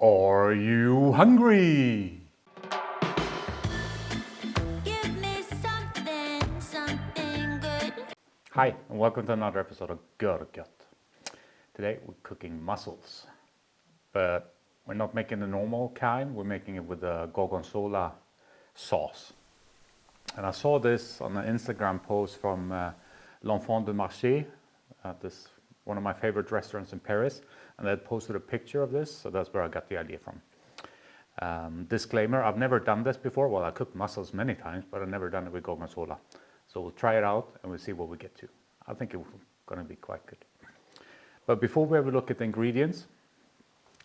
Are you hungry? Give me something good. Hi, and welcome to another episode of Görgött. Today we're cooking mussels, but we're not making the normal kind, we're making it with the Gorgonzola sauce. And I saw this on an Instagram post from L'Enfant de Marché, this one of my favorite restaurants in Paris, and they had posted a picture of this, so that's where I got the idea from. Disclaimer, I've never done this before. Well, I cooked mussels many times, but I've never done it with Gorgonzola. So we'll try it out and we'll see what we get to. I think it's going to be quite good. But before we ever look at the ingredients,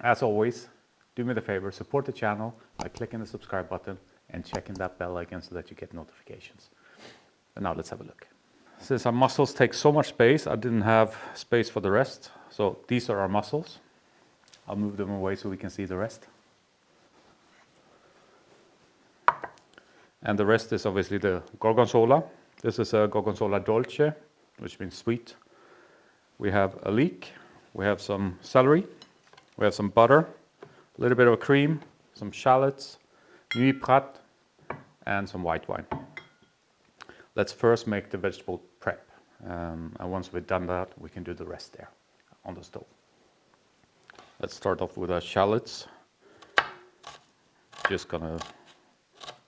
as always, do me the favor, support the channel by clicking the subscribe button and checking that bell icon so that you get notifications. And now let's have a look. Since our mussels take so much space, I didn't have space for the rest. So these are our mussels. I'll move them away so we can see the rest. And the rest is obviously the Gorgonzola. This is a Gorgonzola Dolce, which means sweet. We have a leek, we have some celery, we have some butter, a little bit of cream, some shallots, nuit prat, and some white wine. Let's first make the vegetable prep. And once we've done that, we can do the rest there on the stove. Let's start off with our shallots. Just gonna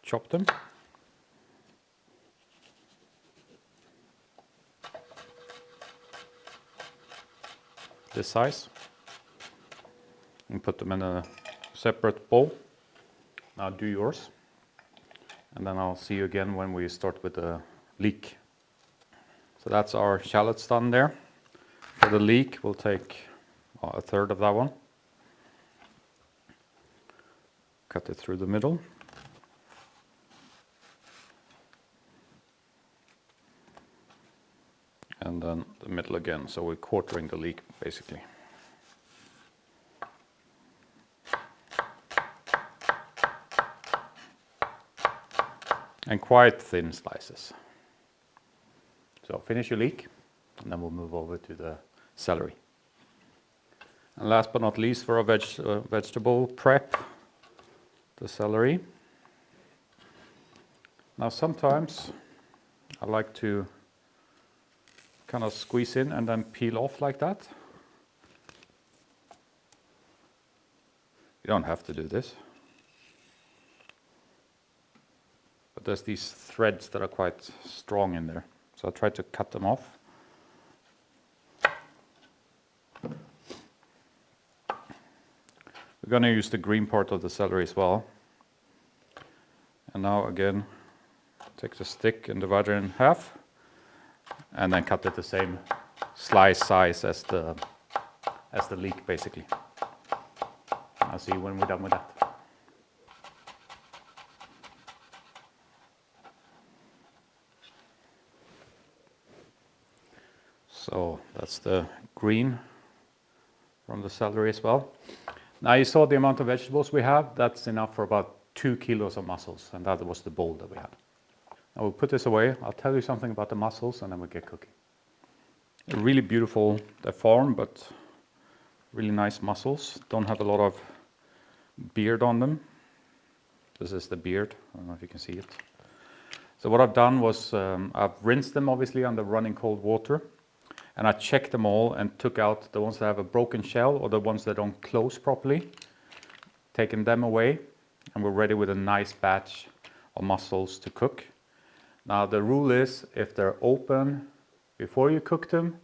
chop them. This size. And put them in a separate bowl. Now do yours. And then I'll see you again when we start with the leek. So that's our shallots done there. For the leek, we'll take a third of that one. Cut it through the middle. And then the middle again, so we're quartering the leek basically. And quite thin slices. So finish your leek, and then we'll move over to the celery. And last but not least, for our vegetable prep, the celery. Now sometimes I like to kind of squeeze in and then peel off like that. You don't have to do this. But there's these threads that are quite strong in there. So I'll try to cut them off. We're going to use the green part of the celery as well. And now again, take the stick and divide it in half. And then cut it the same slice size as the leek basically. I'll see you when we're done with that. So that's the green from the celery as well. Now you saw the amount of vegetables we have. That's enough for about 2 kilos of mussels, and that was the bowl that we had. Now we'll put this away. I'll tell you something about the mussels and then we'll get cooking. They're really beautiful, they're foreign, but really nice mussels. Don't have a lot of beard on them. This is the beard, I don't know if you can see it. So what I've done was I've rinsed them obviously under running cold water. And I checked them all and took out the ones that have a broken shell or the ones that don't close properly. Taken them away, and we're ready with a nice batch of mussels to cook. Now the rule is, if they're open before you cook them,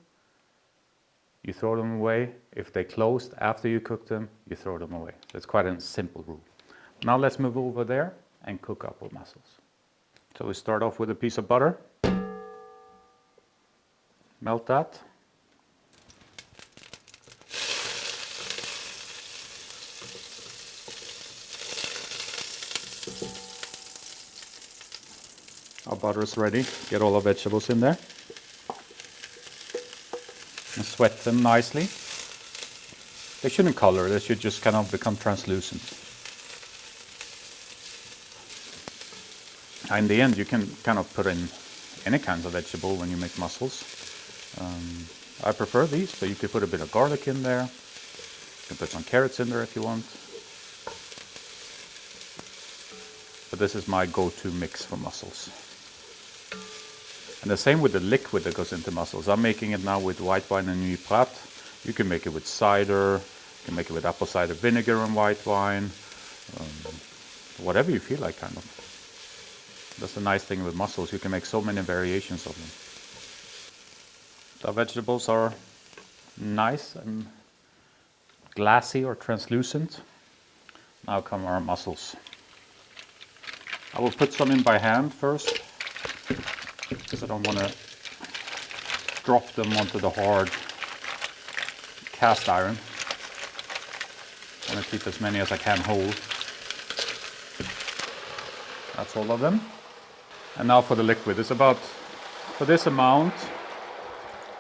you throw them away. If they closed after you cook them, you throw them away. So it's quite a simple rule. Now let's move over there and cook up our mussels. So we start off with a piece of butter. Melt that. Our butter is ready. Get all our vegetables in there. And sweat them nicely. They shouldn't color, they should just kind of become translucent. In the end, you can kind of put in any kinds of vegetable when you make mussels. I prefer these, but you could put a bit of garlic in there. You can put some carrots in there if you want. But this is my go-to mix for mussels. And the same with the liquid that goes into mussels. I'm making it now with white wine and Nuit Prat. You can make it with cider, you can make it with apple cider vinegar and white wine, whatever you feel like, kind of. That's the nice thing with mussels, you can make so many variations of them. The vegetables are nice and glassy or translucent. Now come our mussels. I will put some in by hand first, because I don't want to drop them onto the hard cast iron. I want to keep as many as I can whole. That's all of them. And now for the liquid. It's about, for this amount,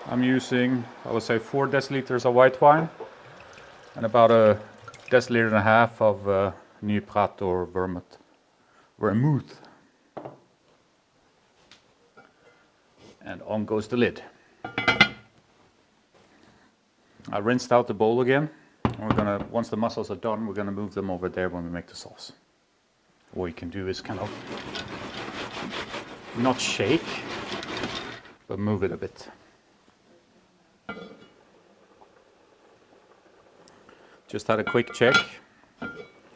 I'm using, I would say 4 deciliters of white wine and about a deciliter and a half of Nuit Prat or Vermouth. And on goes the lid. I rinsed out the bowl again. We're gonna, once the mussels are done, we're gonna move them over there when we make the sauce. What you can do is kind of not shake, but move it a bit. Just had a quick check.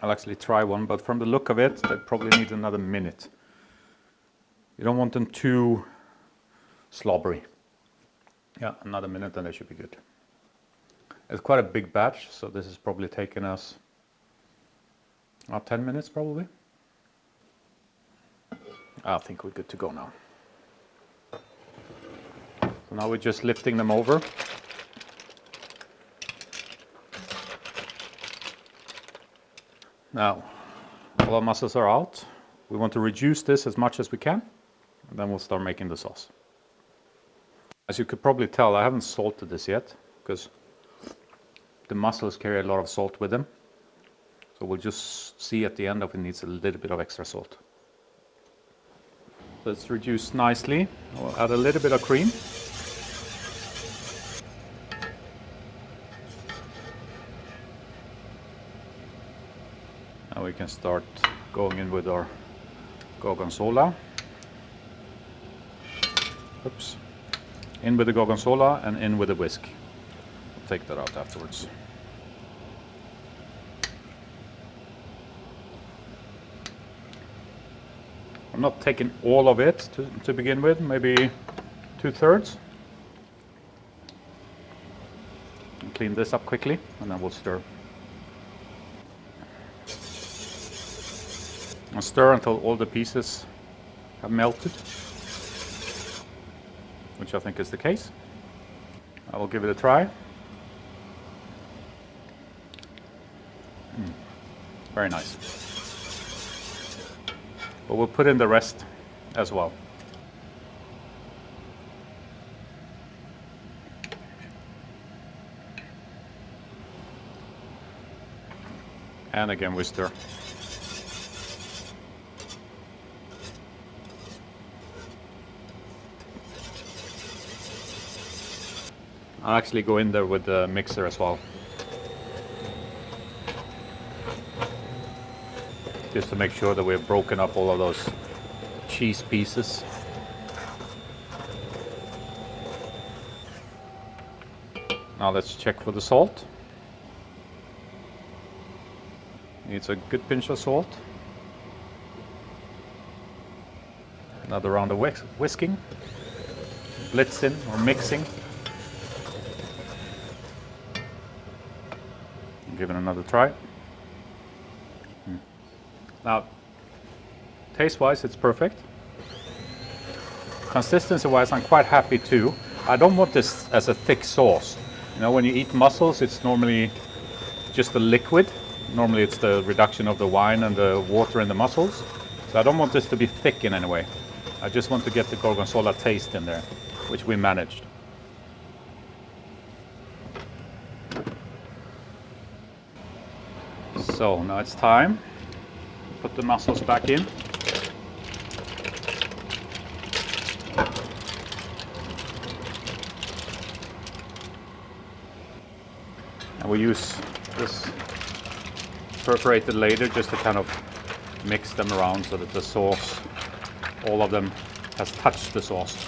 I'll actually try one, but from the look of it, they probably need another minute. You don't want them too slobbery. Yeah, another minute and they should be good. It's quite a big batch, so this has probably taken us 10 minutes probably. I think we're good to go now. So now we're just lifting them over. Now, all our mussels are out. We want to reduce this as much as we can, and then we'll start making the sauce. As you could probably tell, I haven't salted this yet, because the mussels carry a lot of salt with them. So we'll just see at the end if it needs a little bit of extra salt. So it's reduced nicely. I'll add a little bit of cream. Now we can start going in with our Gorgonzola. Oops. In with the Gorgonzola and in with the whisk. I'll take that out afterwards. I'm not taking all of it to begin with, maybe 2/3. And clean this up quickly and then we'll stir. And stir until all the pieces have melted, which I think is the case. I will give it a try. Very nice. But we'll put in the rest as well. And again we stir. I'll actually go in there with the mixer as well. Just to make sure that we've broken up all of those cheese pieces. Now let's check for the salt. Needs a good pinch of salt. Another round of whisking, blitzing or mixing. Give it another try. Now, taste-wise, it's perfect. Consistency-wise, I'm quite happy too. I don't want this as a thick sauce. You know, when you eat mussels, it's normally just a liquid. Normally, it's the reduction of the wine and the water in the mussels. So I don't want this to be thick in any way. I just want to get the Gorgonzola taste in there, which we managed. So now it's time. Put the mussels back in. And we use this perforated ladle just to kind of mix them around so that the sauce, all of them, has touched the sauce.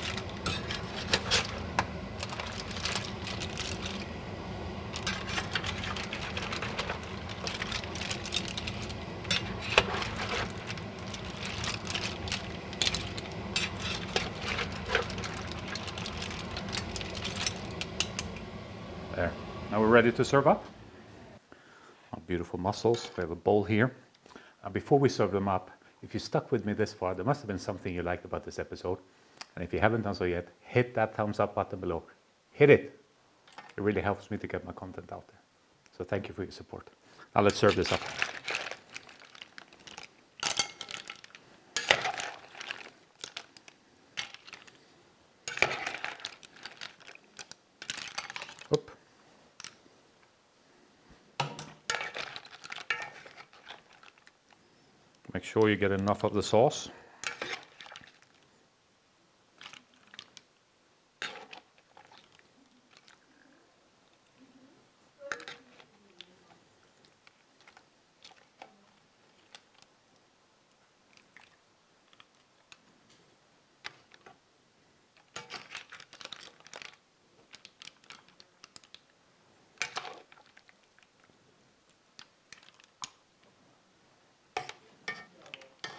There. Now we're ready to serve up. Our beautiful mussels. We have a bowl here. Before we serve them up, if you stuck with me this far, there must have been something you liked about this episode. And if you haven't done so yet, hit that thumbs up button below. Hit it. It really helps me to get my content out there. So thank you for your support. Now let's serve this up. Oop. Make sure you get enough of the sauce.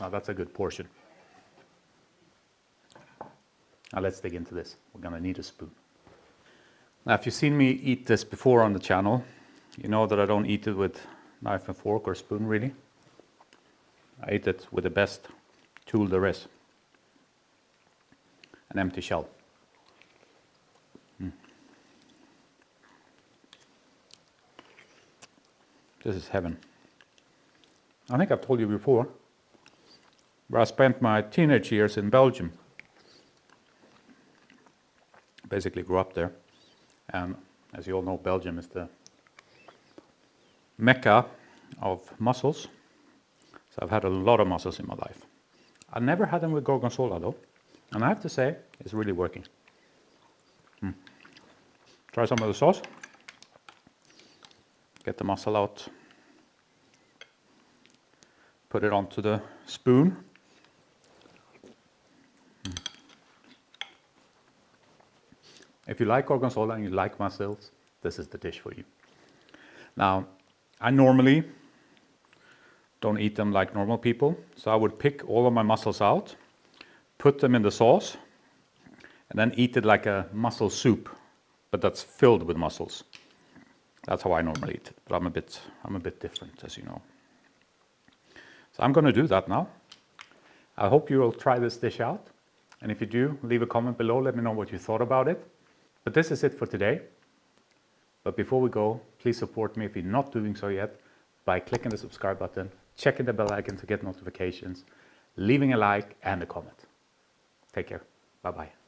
Now that's a good portion. Now let's dig into this. We're gonna need a spoon. Now if you've seen me eat this before on the channel, you know that I don't eat it with knife and fork or spoon really. I eat it with the best tool there is. An empty shell. This is heaven. I think I've told you before, where I spent my teenage years in Belgium. Basically grew up there. And as you all know, Belgium is the mecca of mussels. So I've had a lot of mussels in my life. I never had them with Gorgonzola though. And I have to say, it's really working. Try some of the sauce. Get the mussel out. Put it onto the spoon. If you like Gorgonzola and you like mussels, this is the dish for you. Now, I normally don't eat them like normal people. So I would pick all of my mussels out, put them in the sauce, and then eat it like a mussel soup, but that's filled with mussels. That's how I normally eat it, but I'm a bit different, as you know. So I'm going to do that now. I hope you will try this dish out. And if you do, leave a comment below. Let me know what you thought about it. But this is it for today. But before we go, please support me if you're not doing so yet by clicking the subscribe button, checking the bell icon to get notifications, leaving a like and a comment. Take care. Bye-bye.